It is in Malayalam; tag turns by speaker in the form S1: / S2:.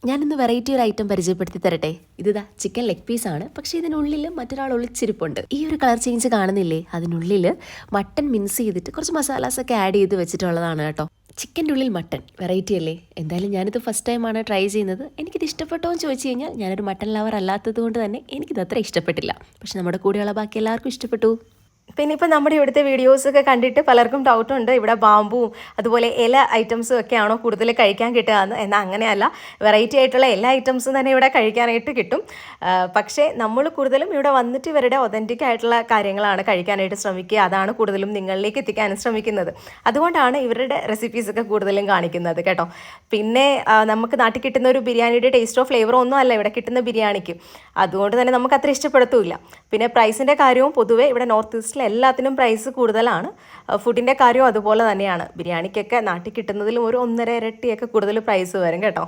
S1: ഞാനിന്ന് വെറൈറ്റി ഒരു ഐറ്റം പരിചയപ്പെടുത്തി തരട്ടെ. ഇതാ ചിക്കൻ ലെഗ് പീസാണ്, പക്ഷേ ഇതിനുള്ളിൽ മറ്റൊരാൾ ഒളിച്ചിരിപ്പുണ്ട്. ഈ ഒരു കളർ ചേഞ്ച് കാണുന്നില്ലേ? അതിനുള്ളിൽ മട്ടൺ മിൻസ് ചെയ്തിട്ട് കുറച്ച് മസാലാസൊക്കെ ആഡ് ചെയ്ത് വെച്ചിട്ടുള്ളതാണ് കേട്ടോ. ചിക്കൻ്റെ ഉള്ളിൽ മട്ടൺ, വെറൈറ്റി അല്ലേ? എന്തായാലും ഞാനിത് ഫസ്റ്റ് ടൈമാണ് ട്രൈ ചെയ്യുന്നത്. എനിക്കിത് ഇഷ്ടപ്പെട്ടോ എന്ന് ചോദിച്ചു കഴിഞ്ഞാൽ ഞാനൊരു മട്ടൺ ലവർ അല്ലാത്തത് കൊണ്ട് തന്നെ എനിക്കിത് അത്ര ഇഷ്ടപ്പെട്ടില്ല. പക്ഷെ നമ്മുടെ കൂടെയുള്ള ബാക്കി എല്ലാവർക്കും ഇഷ്ടപ്പെട്ടു.
S2: പിന്നെ ഇപ്പോൾ നമ്മുടെ ഇവിടുത്തെ വീഡിയോസൊക്കെ കണ്ടിട്ട് പലർക്കും ഡൗട്ടുണ്ട്, ഇവിടെ ബാമ്പുവും അതുപോലെ ഇല ഐറ്റംസും ഒക്കെയാണോ കൂടുതൽ കഴിക്കാൻ കിട്ടുക എന്ന്. എന്നാൽ അങ്ങനെയല്ല, വെറൈറ്റി ആയിട്ടുള്ള എല്ലാ ഐറ്റംസും തന്നെ ഇവിടെ കഴിക്കാനായിട്ട് കിട്ടും. പക്ഷേ നമ്മൾ കൂടുതലും ഇവിടെ വന്നിട്ട് ഇവരുടെ ഒതൻറ്റിക് ആയിട്ടുള്ള കാര്യങ്ങളാണ് കഴിക്കാനായിട്ട് ശ്രമിക്കുക. അതാണ് കൂടുതലും നിങ്ങളിലേക്ക് എത്തിക്കാനും ശ്രമിക്കുന്നത്. അതുകൊണ്ടാണ് ഇവരുടെ റെസിപ്പീസൊക്കെ കൂടുതലും കാണിക്കുന്നത് കേട്ടോ. പിന്നെ നമുക്ക് നാട്ടിൽ കിട്ടുന്ന ഒരു ബിരിയാണിയുടെ ടേസ്റ്റോ ഫ്ലേവറോ ഒന്നും അല്ല ഇവിടെ കിട്ടുന്ന ബിരിയാണിക്ക്. അതുകൊണ്ട് തന്നെ നമുക്ക് അത്ര ഇഷ്ടപ്പെടുത്തുമില്ല. പിന്നെ പ്രൈസിൻ്റെ കാര്യവും പൊതുവേ ഇവിടെ നോർത്ത് ഈസ്റ്റിൽ എല്ലാത്തിനും പ്രൈസ് കൂടുതലാണ്. ഫുഡിൻ്റെ കാര്യവും അതുപോലെ തന്നെയാണ്. ബിരിയാണിക്കൊക്കെ നാട്ടിൽ കിട്ടുന്നതിലും ഒരു 1.5 ഇരട്ടിയൊക്കെ കൂടുതൽ പ്രൈസ് വരും കേട്ടോ.